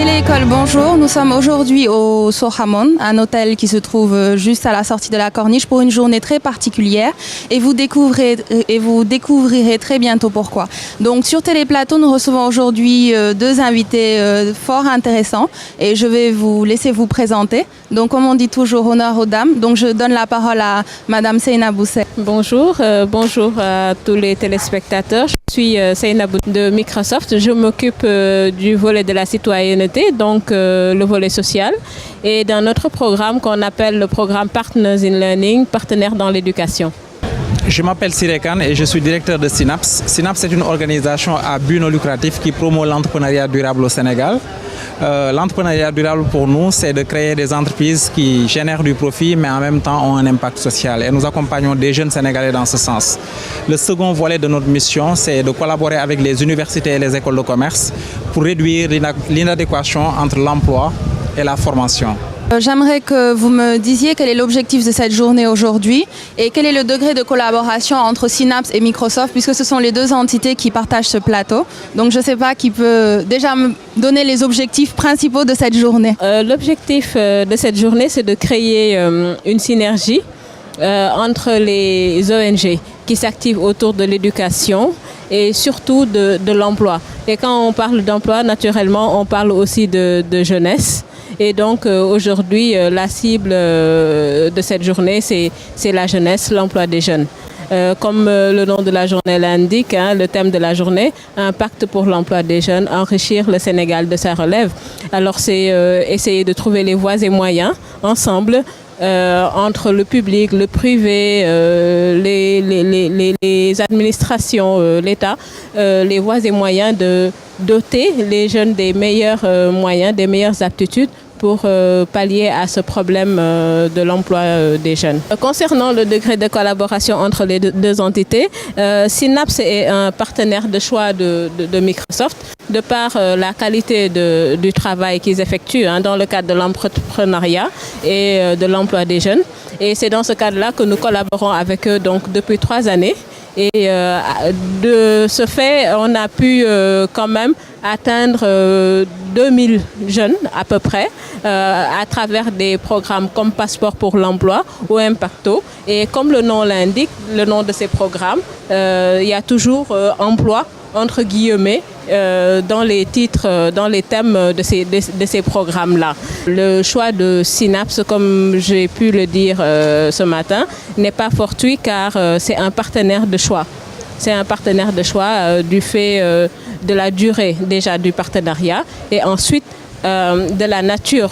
Téléécole, bonjour. Nous sommes aujourd'hui au Sohamon, un hôtel qui se trouve juste à la sortie de la Corniche pour une journée très particulière et vous découvrirez très bientôt pourquoi. Donc sur Téléplateau, nous recevons aujourd'hui deux invités fort intéressants et je vais vous laisser vous présenter. Donc comme on dit toujours, honneur aux dames. Donc je donne la parole à Madame Seynabou Seck. Bonjour, bonjour à tous les téléspectateurs. Je suis Seynabou de Microsoft. Je m'occupe du volet de la citoyenneté, donc le volet social, et d'un autre programme qu'on appelle le programme Partners in Learning, partenaires dans l'éducation. Je m'appelle Siré Khan et je suis directeur de Synapse. Synapse est une organisation à but non lucratif qui promeut l'entrepreneuriat durable au Sénégal. L'entrepreneuriat durable pour nous, c'est de créer des entreprises qui génèrent du profit mais en même temps ont un impact social. Et nous accompagnons des jeunes Sénégalais dans ce sens. Le second volet de notre mission, c'est de collaborer avec les universités et les écoles de commerce pour réduire l'inadéquation entre l'emploi et la formation. J'aimerais que vous me disiez quel est l'objectif de cette journée aujourd'hui et quel est le degré de collaboration entre Synapse et Microsoft puisque ce sont les deux entités qui partagent ce plateau. Donc je ne sais pas qui peut déjà me donner les objectifs principaux de cette journée. L'objectif de cette journée, c'est de créer une synergie entre les ONG qui s'activent autour de l'éducation et surtout de l'emploi. Et quand on parle d'emploi, naturellement, on parle aussi de jeunesse. Et donc aujourd'hui, la cible de cette journée, c'est la jeunesse, l'emploi des jeunes. Comme le nom de la journée l'indique, le thème de la journée, un pacte pour l'emploi des jeunes, enrichir le Sénégal de sa relève. Alors c'est essayer de trouver les voies et moyens ensemble entre le public, le privé, les administrations, l'État, les voies et moyens de doter les jeunes des meilleurs moyens, des meilleures aptitudes pour pallier à ce problème de l'emploi des jeunes. Concernant le degré de collaboration entre les deux entités, Synapse est un partenaire de choix de Microsoft de par la qualité du travail qu'ils effectuent dans le cadre de l'entrepreneuriat et de l'emploi des jeunes. Et c'est dans ce cadre-là que nous collaborons avec eux donc, depuis 3 années. Et de ce fait, on a pu quand même atteindre 2000 jeunes à peu près à travers des programmes comme Passeport pour l'emploi ou Impacto. Et comme le nom l'indique, le nom de ces programmes, il y a toujours emploi entre guillemets dans les titres, dans les thèmes de ces programmes-là. Le choix de Synapse, comme j'ai pu le dire ce matin, n'est pas fortuit car c'est un partenaire de choix. C'est un partenaire de choix du fait de la durée déjà du partenariat et ensuite de la nature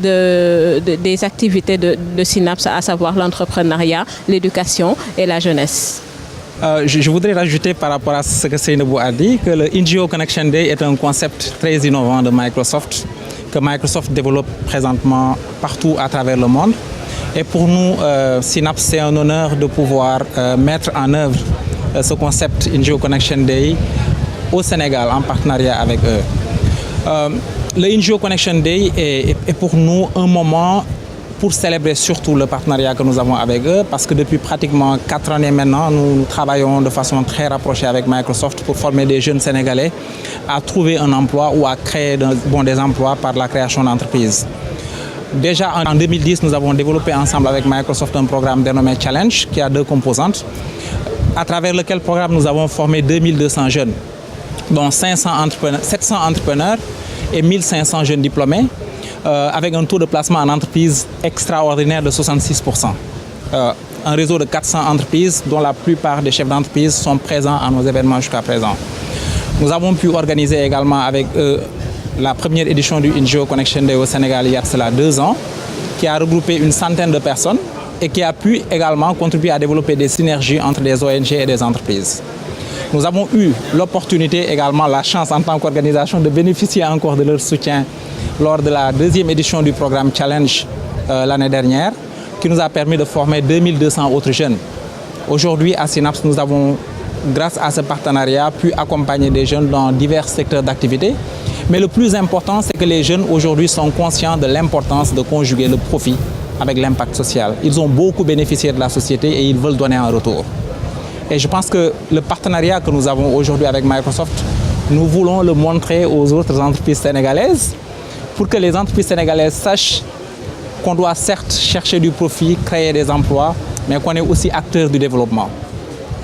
des activités de Synapse, à savoir l'entrepreneuriat, l'éducation et la jeunesse. Je voudrais rajouter par rapport à ce que Seynabou a dit que le NGO Connection Day est un concept très innovant de Microsoft que Microsoft développe présentement partout à travers le monde. Et pour nous, Synapse, c'est un honneur de pouvoir mettre en œuvre ce concept NGO Connection Day au Sénégal en partenariat avec eux. Le NGO Connection Day est pour nous un moment pour célébrer surtout le partenariat que nous avons avec eux parce que depuis pratiquement 4 années maintenant, nous travaillons de façon très rapprochée avec Microsoft pour former des jeunes Sénégalais à trouver un emploi ou à créer des emplois par la création d'entreprises. Déjà en 2010, nous avons développé ensemble avec Microsoft un programme dénommé Challenge qui a 2 composantes, à travers lequel programme nous avons formé 2200 jeunes, dont 700 entrepreneurs et 1500 jeunes diplômés, avec un taux de placement en entreprise extraordinaire de 66%. Un réseau de 400 entreprises dont la plupart des chefs d'entreprise sont présents à nos événements jusqu'à présent. Nous avons pu organiser également avec eux la première édition du NGO Connection Day au Sénégal il y a cela 2 ans, qui a regroupé une centaine de personnes et qui a pu également contribuer à développer des synergies entre les ONG et les entreprises. Nous avons eu l'opportunité également, la chance en tant qu'organisation de bénéficier encore de leur soutien lors de la 2e édition du programme Challenge l'année dernière, qui nous a permis de former 2200 autres jeunes. Aujourd'hui, à Synapse, nous avons, grâce à ce partenariat, pu accompagner des jeunes dans divers secteurs d'activité. Mais le plus important, c'est que les jeunes aujourd'hui sont conscients de l'importance de conjuguer le profit avec l'impact social. Ils ont beaucoup bénéficié de la société et ils veulent donner un retour. Et je pense que le partenariat que nous avons aujourd'hui avec Microsoft, nous voulons le montrer aux autres entreprises sénégalaises pour que les entreprises sénégalaises sachent qu'on doit certes chercher du profit, créer des emplois, mais qu'on est aussi acteur du développement.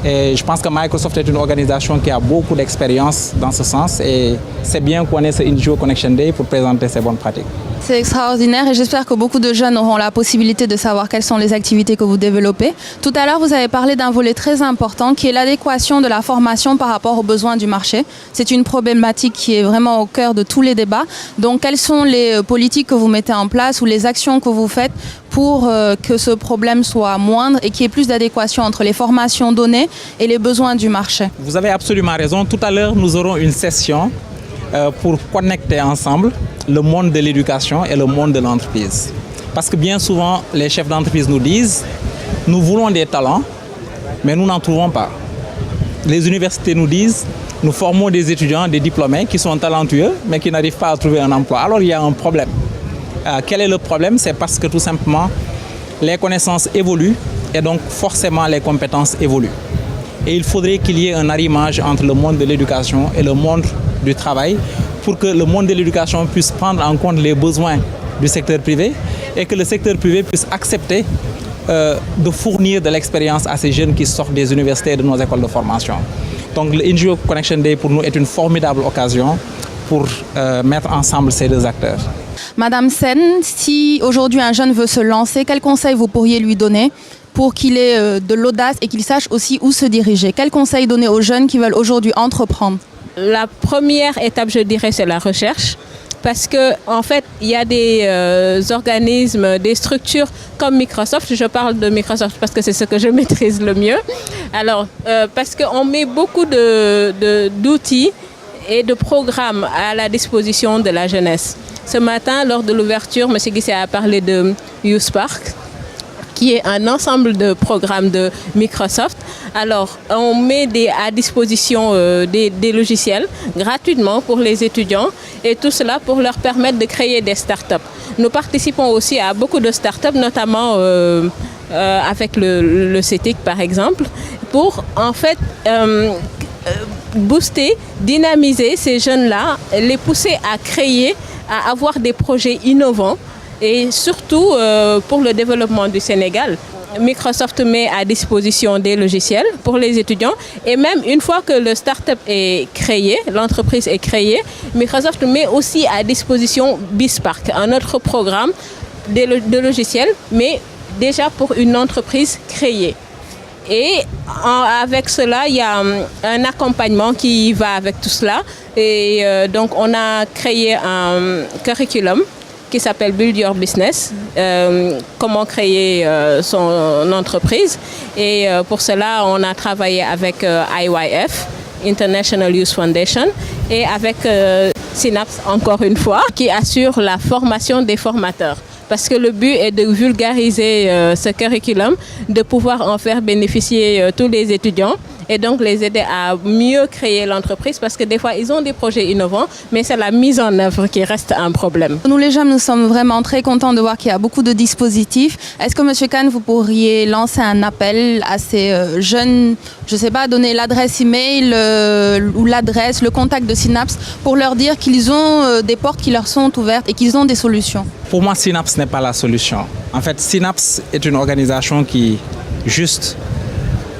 Et je pense que Microsoft est une organisation qui a beaucoup d'expérience dans ce sens et c'est bien qu'on ait ce NGO Connection Day pour présenter ces bonnes pratiques. C'est extraordinaire et j'espère que beaucoup de jeunes auront la possibilité de savoir quelles sont les activités que vous développez. Tout à l'heure, vous avez parlé d'un volet très important qui est l'adéquation de la formation par rapport aux besoins du marché. C'est une problématique qui est vraiment au cœur de tous les débats. Donc, quelles sont les politiques que vous mettez en place ou les actions que vous faites pour que ce problème soit moindre et qu'il y ait plus d'adéquation entre les formations données et les besoins du marché? Vous avez absolument raison. Tout à l'heure, nous aurons une session pour connecter ensemble le monde de l'éducation et le monde de l'entreprise. Parce que bien souvent, les chefs d'entreprise nous disent « nous voulons des talents, mais nous n'en trouvons pas ». Les universités nous disent « nous formons des étudiants, des diplômés qui sont talentueux, mais qui n'arrivent pas à trouver un emploi ». Alors il y a un problème. Quel est le problème? C'est parce que tout simplement, les connaissances évoluent et donc forcément les compétences évoluent. Et il faudrait qu'il y ait un arrimage entre le monde de l'éducation et le monde du travail pour que le monde de l'éducation puisse prendre en compte les besoins du secteur privé et que le secteur privé puisse accepter de fournir de l'expérience à ces jeunes qui sortent des universités et de nos écoles de formation. Donc le NGO Connection Day pour nous est une formidable occasion pour mettre ensemble ces deux acteurs. Madame Sen, si aujourd'hui un jeune veut se lancer, quels conseils vous pourriez lui donner pour qu'il ait de l'audace et qu'il sache aussi où se diriger? Quels conseils donner aux jeunes qui veulent aujourd'hui entreprendre? La première étape, je dirais, c'est la recherche. Parce qu'en fait, il y a des organismes, des structures comme Microsoft. Je parle de Microsoft parce que c'est ce que je maîtrise le mieux. Alors, parce qu'on met beaucoup d'outils et de programmes à la disposition de la jeunesse. Ce matin, lors de l'ouverture, M. Guissé a parlé de Youth Park, qui est un ensemble de programmes de Microsoft. Alors, on met à disposition des logiciels gratuitement pour les étudiants et tout cela pour leur permettre de créer des startups. Nous participons aussi à beaucoup de startups, notamment avec le CETIC par exemple, pour en fait booster, dynamiser ces jeunes-là, les pousser à créer, à avoir des projets innovants. Et surtout pour le développement du Sénégal, Microsoft met à disposition des logiciels pour les étudiants et même une fois que le start-up est créé, l'entreprise est créée, Microsoft met aussi à disposition BizSpark, un autre programme de logiciels, mais déjà pour une entreprise créée. Et avec cela, il y a un accompagnement qui va avec tout cela. Et donc, on a créé un curriculum qui s'appelle Build Your Business, comment créer son entreprise. Et pour cela, on a travaillé avec IYF, International Youth Foundation, et avec Synapse, encore une fois, qui assure la formation des formateurs. Parce que le but est de vulgariser ce curriculum, de pouvoir en faire bénéficier tous les étudiants et donc les aider à mieux créer l'entreprise parce que des fois, ils ont des projets innovants, mais c'est la mise en œuvre qui reste un problème. Nous, les jeunes, nous sommes vraiment très contents de voir qu'il y a beaucoup de dispositifs. Est-ce que, M. Khan, vous pourriez lancer un appel à ces jeunes, je ne sais pas, donner l'adresse email ou l'adresse, le contact de Synapse pour leur dire qu'ils ont des portes qui leur sont ouvertes et qu'ils ont des solutions? Pour moi, Synapse n'est pas la solution. En fait, Synapse est une organisation qui juste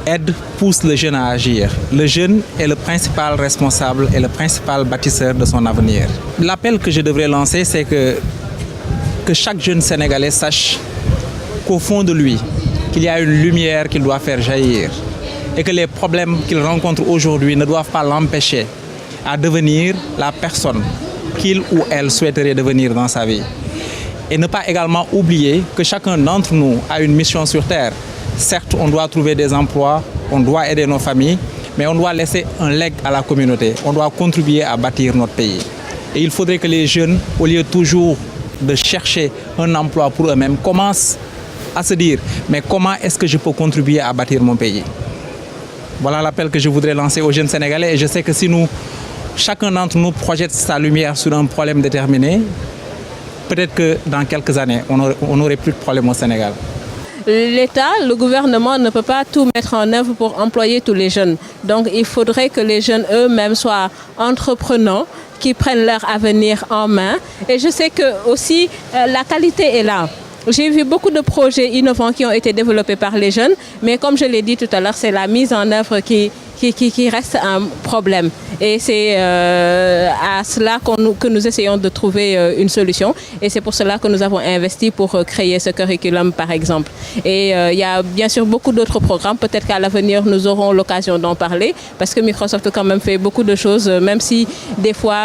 aide, pousse le jeune à agir. Le jeune est le principal responsable et le principal bâtisseur de son avenir. L'appel que je devrais lancer, c'est que chaque jeune Sénégalais sache qu'au fond de lui, qu'il y a une lumière qu'il doit faire jaillir et que les problèmes qu'il rencontre aujourd'hui ne doivent pas l'empêcher à devenir la personne qu'il ou elle souhaiterait devenir dans sa vie. Et ne pas également oublier que chacun d'entre nous a une mission sur Terre. Certes, on doit trouver des emplois, on doit aider nos familles, mais on doit laisser un legs à la communauté. On doit contribuer à bâtir notre pays. Et il faudrait que les jeunes, au lieu toujours de chercher un emploi pour eux-mêmes, commencent à se dire « mais comment est-ce que je peux contribuer à bâtir mon pays ?» Voilà l'appel que je voudrais lancer aux jeunes Sénégalais. Et je sais que si chacun d'entre nous projette sa lumière sur un problème déterminé, peut-être que dans quelques années, on n'aurait plus de problème au Sénégal. l'État, le gouvernement ne peut pas tout mettre en œuvre pour employer tous les jeunes. Donc il faudrait que les jeunes eux-mêmes soient entreprenants, qui prennent leur avenir en main. Et je sais que aussi la qualité est là. J'ai vu beaucoup de projets innovants qui ont été développés par les jeunes, mais comme je l'ai dit tout à l'heure, c'est la mise en œuvre qui reste un problème. Et c'est à cela que nous essayons de trouver une solution. Et c'est pour cela que nous avons investi pour créer ce curriculum, par exemple. Et il y a bien sûr beaucoup d'autres programmes. Peut-être qu'à l'avenir, nous aurons l'occasion d'en parler, parce que Microsoft quand même fait beaucoup de choses, même si des fois,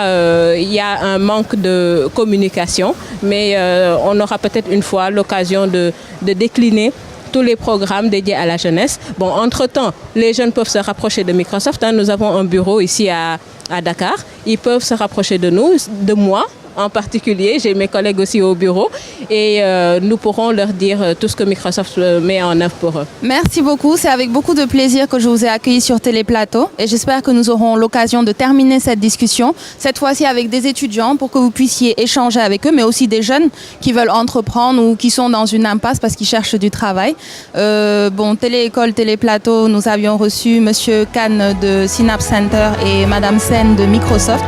il y a un manque de communication. Mais on aura peut-être une fois l'occasion de décliner tous les programmes dédiés à la jeunesse. Bon, entre-temps, les jeunes peuvent se rapprocher de Microsoft. Nous avons un bureau ici à Dakar. Ils peuvent se rapprocher de nous, de moi en particulier. J'ai mes collègues aussi au bureau et nous pourrons leur dire tout ce que Microsoft met en œuvre pour eux. Merci beaucoup. C'est avec beaucoup de plaisir que je vous ai accueilli sur Téléplateau et j'espère que nous aurons l'occasion de terminer cette discussion, cette fois-ci avec des étudiants pour que vous puissiez échanger avec eux, mais aussi des jeunes qui veulent entreprendre ou qui sont dans une impasse parce qu'ils cherchent du travail. Télé-école, Téléplateau, nous avions reçu Monsieur Khan de Synapse Center et Madame Sen de Microsoft.